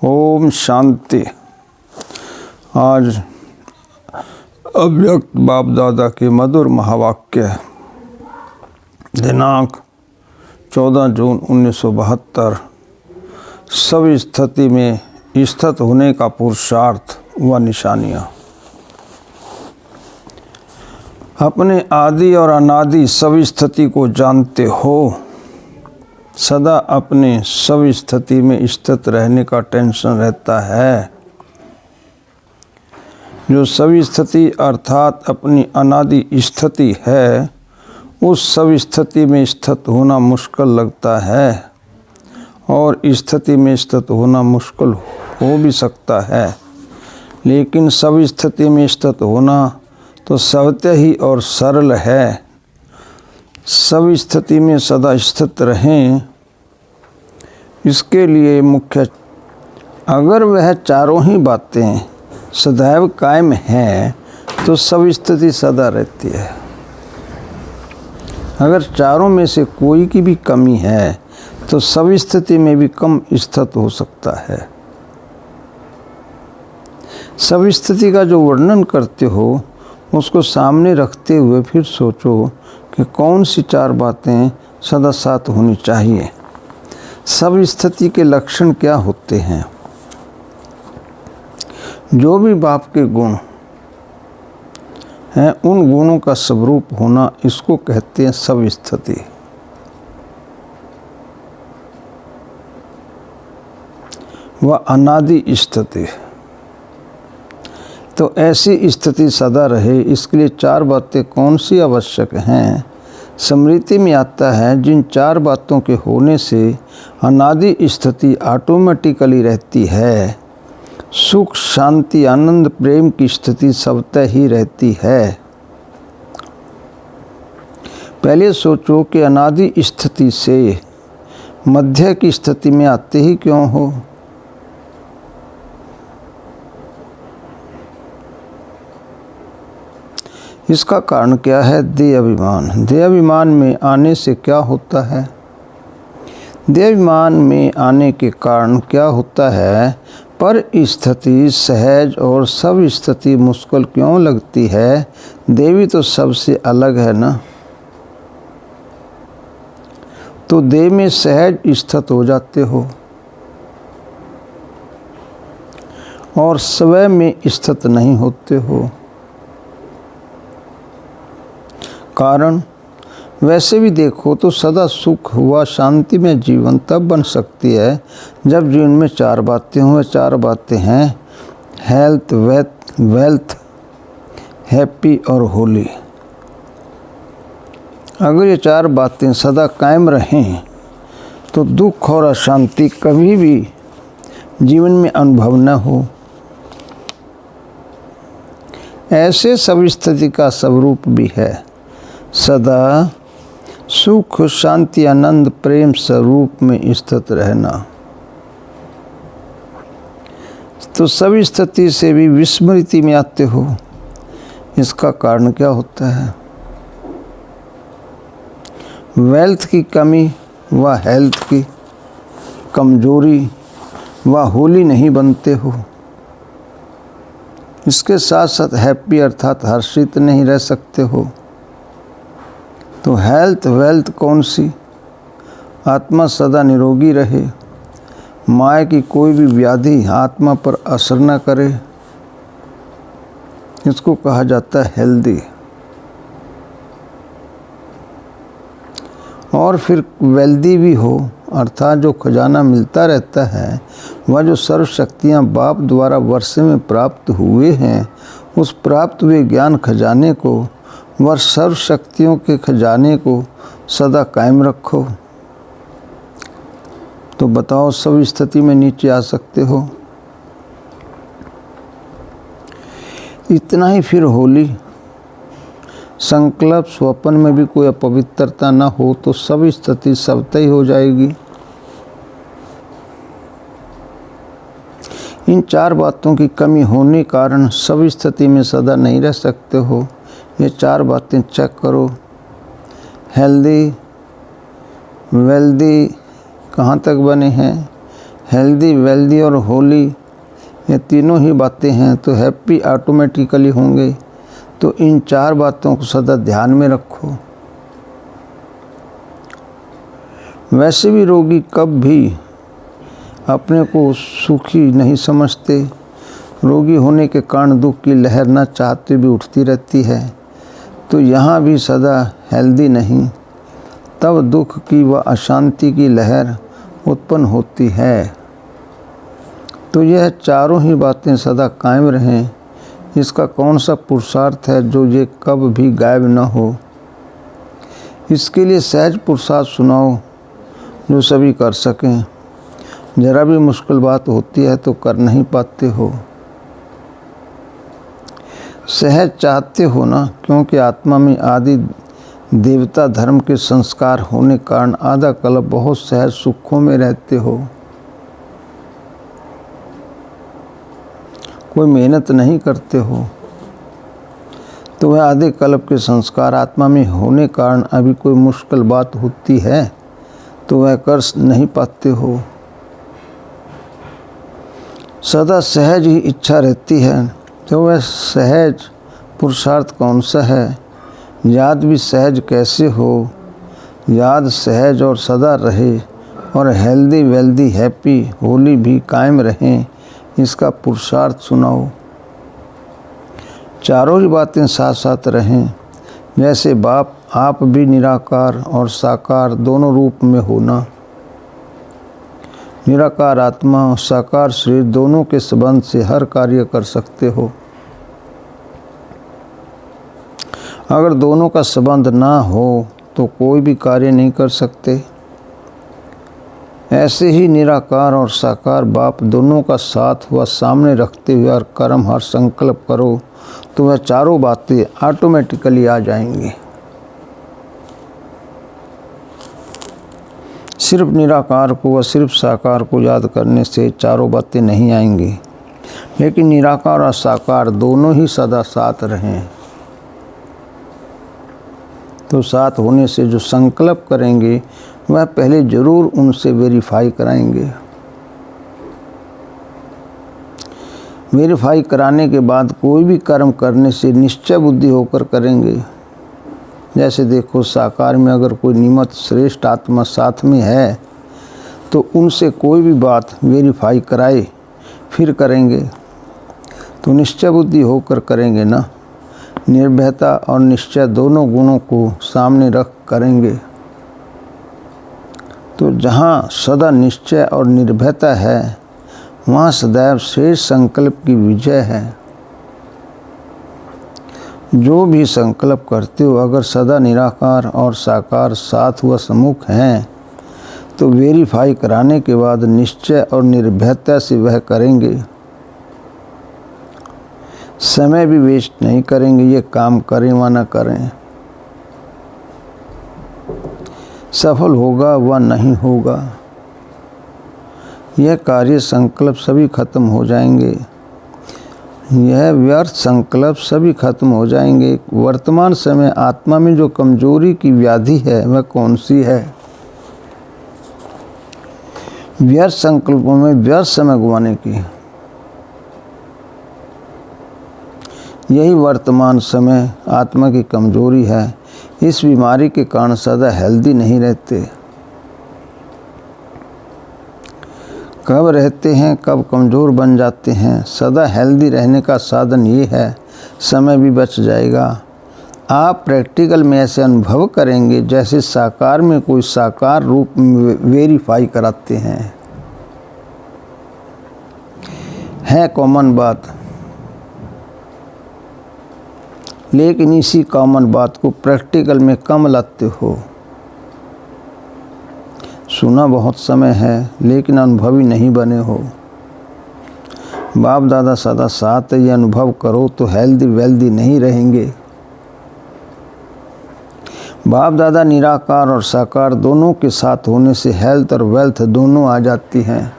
ओम शांति। आज अव्यक्त बाप दादा के मधुर महावाक्य दिनांक 14 जून 1972। सब स्थिति में स्थित होने का पुरुषार्थ व निशानियाँ। अपने आदि और अनादि सब स्थिति को जानते हो। सदा अपने सब स्थिति में स्थित रहने का टेंशन रहता है। जो सब स्थिति अर्थात अपनी अनादि स्थिति है, उस सब स्थिति में स्थित होना मुश्किल लगता है और स्थिति में स्थित होना मुश्किल हो भी सकता है, लेकिन सब स्थिति में स्थित होना तो स्वतः ही और सरल है। सब स्थिति में सदा स्थित रहें, इसके लिए मुख्य अगर वह चारों ही बातें सदैव कायम हैं तो सब स्थिति सदा रहती है। अगर चारों में से कोई की भी कमी है तो सब स्थिति में भी कम स्थित हो सकता है। सब स्थिति का जो वर्णन करते हो उसको सामने रखते हुए फिर सोचो कि कौन सी चार बातें सदा साथ होनी चाहिए। सब स्थिति के लक्षण क्या होते हैं? जो भी बाप के गुण हैं, उन गुणों का स्वरूप होना, इसको कहते हैं सब स्थिति। वह अनादि स्थिति। तो ऐसी स्थिति सदा रहे, इसके लिए चार बातें कौन सी आवश्यक हैं? स्मृति में आता है, जिन चार बातों के होने से अनादि स्थिति ऑटोमेटिकली रहती है। सुख, शांति, आनंद, प्रेम की स्थिति स्वतः ही रहती है। पहले सोचो कि अनादि स्थिति से मध्य की स्थिति में आते ही क्यों हो? इसका कारण क्या है? देह अभिमान। देह अभिमान में आने से क्या होता है? देह अभिमान में आने के कारण क्या होता है? पर स्थिति सहज और सब स्थिति मुश्किल क्यों लगती है? देवी तो सबसे अलग है ना। तो देह में सहज स्थित हो जाते हो और स्वयं में स्थित नहीं होते हो। कारण वैसे भी देखो तो सदा सुख हुआ शांति में जीवन तब बन सकती है जब जीवन में चार बातें हों। चार बातें हैं हेल्थ, वेल्थ, हैप्पी और होली। अगर ये चार बातें सदा कायम रहें तो दुख और अशांति कभी भी जीवन में अनुभव न हो। ऐसे सब स्थिति का स्वरूप भी है सदा सुख, शांति, आनंद, प्रेम स्वरूप में स्थित रहना। तो सब स्थिति से भी विस्मृति में आते हो। इसका कारण क्या होता है? वेल्थ की कमी व हेल्थ की कमजोरी व होली नहीं बनते हो। इसके साथ साथ हैप्पी अर्थात हर्षित नहीं रह सकते हो। तो हेल्थ, वेल्थ कौन सी? आत्मा सदा निरोगी रहे, माया की कोई भी व्याधि आत्मा पर असर न करे, इसको कहा जाता है हेल्दी। और फिर वेल्दी भी हो, अर्थात जो खजाना मिलता रहता है, वह जो सर्व शक्तियाँ बाप द्वारा वर्षे में प्राप्त हुए हैं, उस प्राप्त हुए ज्ञान खजाने को व सर्व शक्तियों के खजाने को सदा कायम रखो। तो बताओ सब स्थिति में नीचे आ सकते हो। इतना ही फिर होली। संकल्प स्वप्न में भी कोई अपवित्रता न हो तो सब स्थिति स्वतः ही हो जाएगी। इन चार बातों की कमी होने कारण सब स्थिति में सदा नहीं रह सकते हो। ये चार बातें चेक करो। हेल्दी, वेल्दी कहाँ तक बने हैं? हेल्दी, वेल्दी और होली, ये तीनों ही बातें हैं तो हैप्पी ऑटोमेटिकली होंगे। तो इन 4 बातों को सदा ध्यान में रखो। वैसे भी रोगी कब भी अपने को सुखी नहीं समझते। रोगी होने के कारण दुख की लहर न चाहते भी उठती रहती है। तो यहाँ भी सदा हेल्दी नहीं, तब दुख की व अशांति की लहर उत्पन्न होती है। तो यह चारों ही बातें सदा कायम रहें, इसका कौन सा पुरुषार्थ है जो ये कब भी गायब न हो। इसके लिए सहज पुरुषार्थ सुनाओ जो सभी कर सकें। जरा भी मुश्किल बात होती है तो कर नहीं पाते हो। सहज चाहते हो ना, क्योंकि आत्मा में आदि देवता धर्म के संस्कार होने कारण आधा कल्प बहुत सहज सुखों में रहते हो। कोई मेहनत नहीं करते हो। तो वह आधे कल्प के संस्कार आत्मा में होने कारण अभी कोई मुश्किल बात होती है तो वह कर नहीं पाते हो। सदा सहज ही इच्छा रहती है। तो वह सहज पुरुषार्थ कौन सा है। याद भी सहज कैसे हो। याद सहज और सदा रहे और हेल्दी, वेल्दी, हैप्पी, होली भी कायम रहें, इसका पुरुषार्थ सुनाओ। चारों ही बातें साथ साथ रहें। जैसे बाप आप भी निराकार और साकार दोनों रूप में होना। निराकार आत्मा और साकार शरीर दोनों के संबंध से हर कार्य कर सकते हो। अगर दोनों का संबंध ना हो तो कोई भी कार्य नहीं कर सकते। ऐसे ही निराकार और साकार बाप दोनों का साथ व सामने रखते हुए और कर्म हर संकल्प करो तो वह चारों बातें ऑटोमेटिकली आ जाएंगी। सिर्फ निराकार को व सिर्फ साकार को याद करने से चारों बातें नहीं आएंगी, लेकिन निराकार और साकार दोनों ही सदा साथ रहें। तो साथ होने से जो संकल्प करेंगे वह पहले जरूर उनसे वेरीफाई कराएंगे। वेरीफाई कराने के बाद कोई भी कर्म करने से निश्चय बुद्धि होकर करेंगे। जैसे देखो, साकार में अगर कोई नियमित श्रेष्ठ आत्मा साथ में है तो उनसे कोई भी बात वेरीफाई कराए फिर करेंगे तो निश्चय बुद्धि होकर करेंगे ना। निर्भयता और निश्चय दोनों गुणों को सामने रख करेंगे। तो जहाँ सदा निश्चय और निर्भयता है वहाँ सदैव शेष संकल्प की विजय है। जो भी संकल्प करते हो अगर सदा निराकार और साकार साथ व सम्मुख हैं तो वेरीफाई कराने के बाद निश्चय और निर्भयता से वह करेंगे। समय भी वेस्ट नहीं करेंगे, ये काम करें व न करें, सफल होगा व नहीं होगा, यह कार्य संकल्प सभी खत्म हो जाएंगे। यह व्यर्थ संकल्प सभी खत्म हो जाएंगे। वर्तमान समय आत्मा में जो कमजोरी की व्याधि है वह कौन सी है। व्यर्थ संकल्पों में व्यर्थ समय गंवाने की। यही वर्तमान समय आत्मा की कमजोरी है। इस बीमारी के कारण सदा हेल्दी नहीं रहते। कब रहते हैं, कब कमज़ोर बन जाते हैं। सदा हेल्दी रहने का साधन ये है, समय भी बच जाएगा। आप प्रैक्टिकल में ऐसे अनुभव करेंगे जैसे साकार में कोई साकार रूप में वेरीफाई कराते हैं। है कॉमन बात, लेकिन इसी कॉमन बात को प्रैक्टिकल में कम लाते हो। सुना बहुत समय है लेकिन अनुभवी नहीं बने हो। बाप दादा सदा साथ ये अनुभव करो तो हेल्दी वेल्दी नहीं रहेंगे। बाप दादा निराकार और साकार दोनों के साथ होने से हेल्थ और वेल्थ दोनों आ जाती हैं।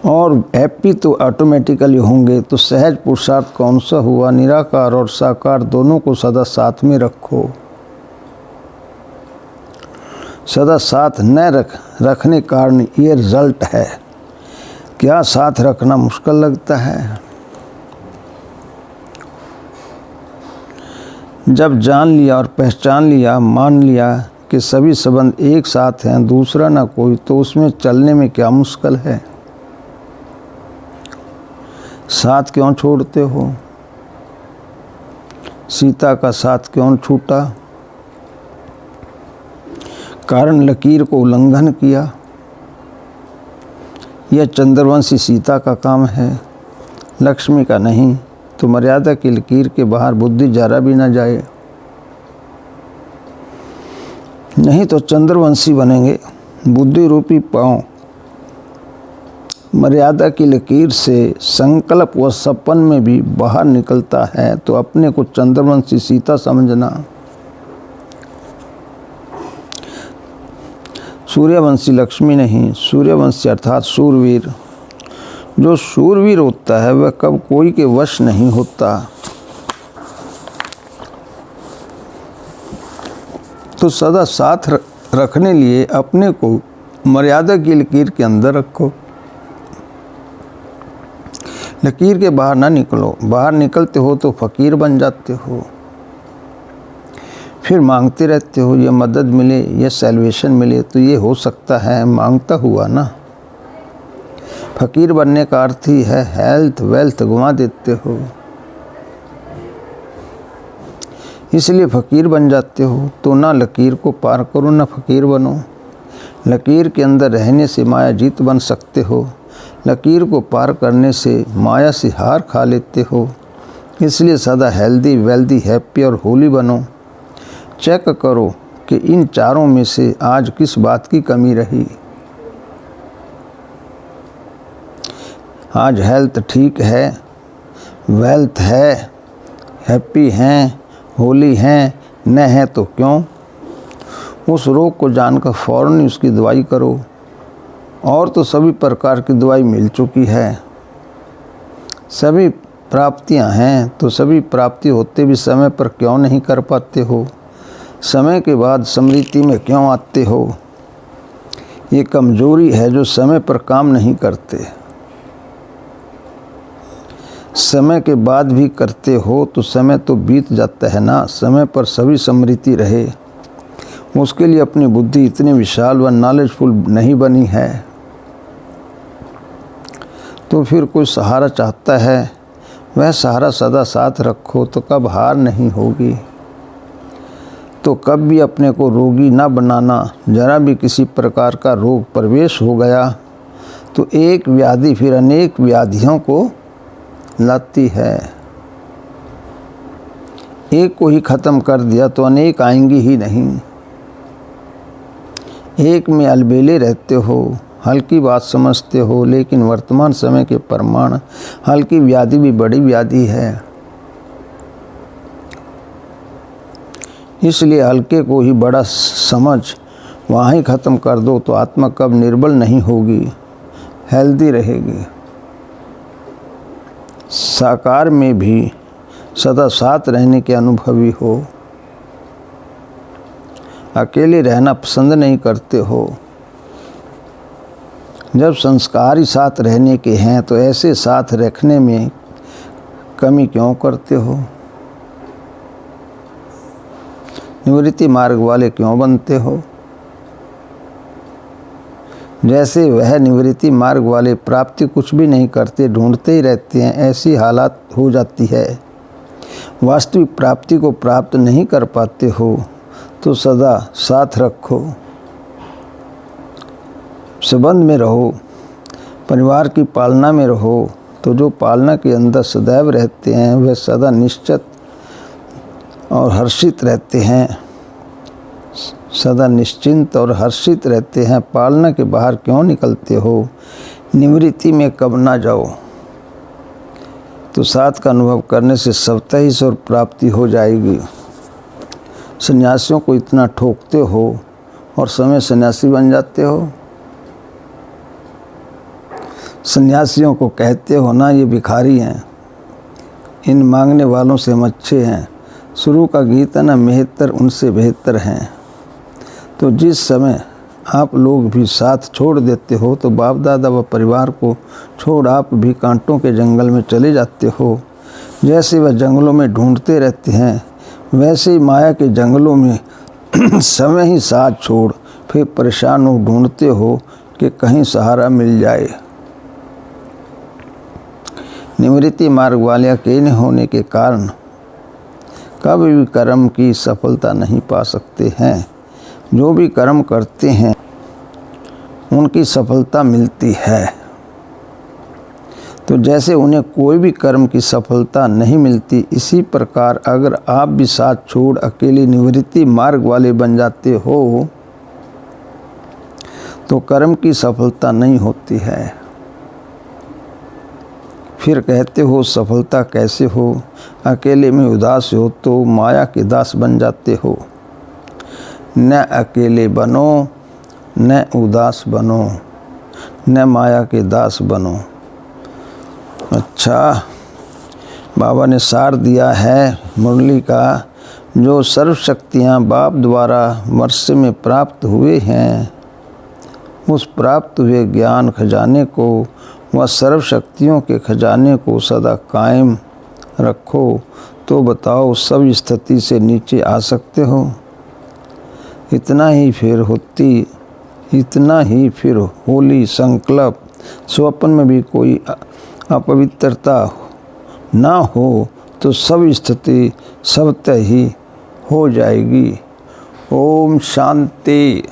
और हैप्पी तो ऑटोमेटिकली होंगे। तो सहज पुरुषार्थ कौन सा हुआ। निराकार और साकार दोनों को सदा साथ में रखो। सदा साथ न रखने के कारण ये रिजल्ट है। क्या साथ रखना मुश्किल लगता है? जब जान लिया और पहचान लिया, मान लिया कि सभी संबंध एक साथ हैं, दूसरा ना कोई, तो उसमें चलने में क्या मुश्किल है? साथ क्यों छोड़ते हो? सीता का साथ क्यों छूटा? कारण लकीर को उल्लंघन किया। यह चंद्रवंशी सीता का काम है, लक्ष्मी का नहीं। तो मर्यादा की लकीर के बाहर बुद्धि जरा भी न जाए, नहीं तो चंद्रवंशी बनेंगे। बुद्धि रूपी पांव मर्यादा की लकीर से संकल्प व सपन में भी बाहर निकलता है, तो अपने को चंद्रवंशी सीता समझना। सूर्यवंशी लक्ष्मी नहीं, सूर्यवंशी अर्थात शूरवीर। जो शूरवीर होता है वह कब कोई के वश नहीं होता। तो सदा साथ रखने लिए अपने को मर्यादा की लकीर के अंदर रखो, लकीर के बाहर ना निकलो। बाहर निकलते हो तो फकीर बन जाते हो, फिर मांगते रहते हो ये मदद मिले, ये सैल्वेशन मिले। तो ये हो सकता है मांगता हुआ ना। फकीर बनने का अर्थ ही है हेल्थ वेल्थ गंवा देते हो, इसलिए फकीर बन जाते हो। तो ना लकीर को पार करो ना फकीर बनो। लकीर के अंदर रहने से माया जीत बन सकते हो, लकीर को पार करने से माया से हार खा लेते हो। इसलिए सदा हेल्दी वेल्दी हैप्पी और होली बनो। चेक करो कि इन चारों में से आज किस बात की कमी रही। आज हेल्थ ठीक है, वेल्थ है, हैप्पी हैं, होली हैं, न है तो क्यों? उस रोग को जानकर फ़ौरन ही उसकी दवाई करो। और तो सभी प्रकार की दवाई मिल चुकी है। सभी प्राप्तियां हैं, तो सभी प्राप्ति होते भी समय पर क्यों नहीं कर पाते हो? समय के बाद स्मृति में क्यों आते हो? ये कमजोरी है जो समय पर काम नहीं करते। समय के बाद भी करते हो तो समय तो बीत जाता है ना। समय पर सभी स्मृति रहे, उसके लिए अपनी बुद्धि इतनी विशाल व नॉलेजफुल नहीं बनी है। तो फिर कोई सहारा चाहता है, वह सहारा सदा साथ रखो, तो कब हार नहीं होगी। तो कब भी अपने को रोगी ना बनाना। जरा भी किसी प्रकार का रोग प्रवेश हो गया तो एक व्याधि फिर अनेक व्याधियों को लाती है। एक को ही खत्म कर दिया तो अनेक आएंगी ही नहीं। एक में अलबेले रहते हो, हल्की बात समझते हो, लेकिन वर्तमान समय के प्रमाण हल्की व्याधि भी बड़ी व्याधि है। इसलिए हल्के को ही बड़ा समझ वहाँ ही ख़त्म कर दो, तो आत्मा कब निर्बल नहीं होगी, हेल्दी रहेगी। साकार में भी सदा साथ रहने के अनुभवी हो, अकेले रहना पसंद नहीं करते हो। जब संस्कार ही साथ रहने के हैं तो ऐसे साथ रखने में कमी क्यों करते हो? निवृत्ति मार्ग वाले क्यों बनते हो? जैसे वह निवृत्ति मार्ग वाले प्राप्ति कुछ भी नहीं करते, ढूंढते ही रहते हैं, ऐसी हालत हो जाती है। वास्तविक प्राप्ति को प्राप्त नहीं कर पाते हो तो सदा साथ रखो, संबंध में रहो, परिवार की पालना में रहो। तो जो पालना के अंदर सदैव रहते हैं वे सदा निश्चित और हर्षित रहते हैं, सदा निश्चिंत और हर्षित रहते हैं। पालना के बाहर क्यों निकलते हो? निवृत्ति में कब ना जाओ, तो साथ का अनुभव करने से स्वतः ही स्वर प्राप्ति हो जाएगी। सन्यासियों को इतना ठोकते हो और समय सन्यासी बन जाते हो। सन्यासियों को कहते हो ना ये भिखारी हैं, इन मांगने वालों से हम अच्छे हैं। शुरू का गीत है ना, मेहतर उनसे बेहतर हैं। तो जिस समय आप लोग भी साथ छोड़ देते हो तो बाप दादा व परिवार को छोड़ आप भी कांटों के जंगल में चले जाते हो। जैसे वह जंगलों में ढूंढते रहते हैं, वैसे ही माया के जंगलों में समय ही साथ छोड़ फिर परेशान हो ढूंढते हो कि कहीं सहारा मिल जाए। निवृत्ति मार्ग वाले अकेले होने के कारण कभी भी कर्म की सफलता नहीं पा सकते हैं। जो भी कर्म करते हैं उनकी सफलता मिलती है। तो जैसे उन्हें कोई भी कर्म की सफलता नहीं मिलती, इसी प्रकार अगर आप भी साथ छोड़ अकेले निवृत्ति मार्ग वाले बन जाते हो तो कर्म की सफलता नहीं होती है। फिर कहते हो सफलता कैसे हो? अकेले में उदास हो तो माया के दास बन जाते हो। न अकेले बनो, न उदास बनो, न माया के दास बनो। अच्छा, बाबा ने सार दिया है मुरली का। जो सर्व शक्तियाँ बाप द्वारा वर्षे में प्राप्त हुए हैं, उस प्राप्त हुए ज्ञान खजाने को व सर्व शक्तियों के खजाने को सदा कायम रखो तो बताओ सब स्थिति से नीचे आ सकते हो? इतना ही फिर होली संकल्प स्वप्न में भी कोई अपवित्रता ना हो तो सब स्थिति सब तय ही हो जाएगी। ओम शांति।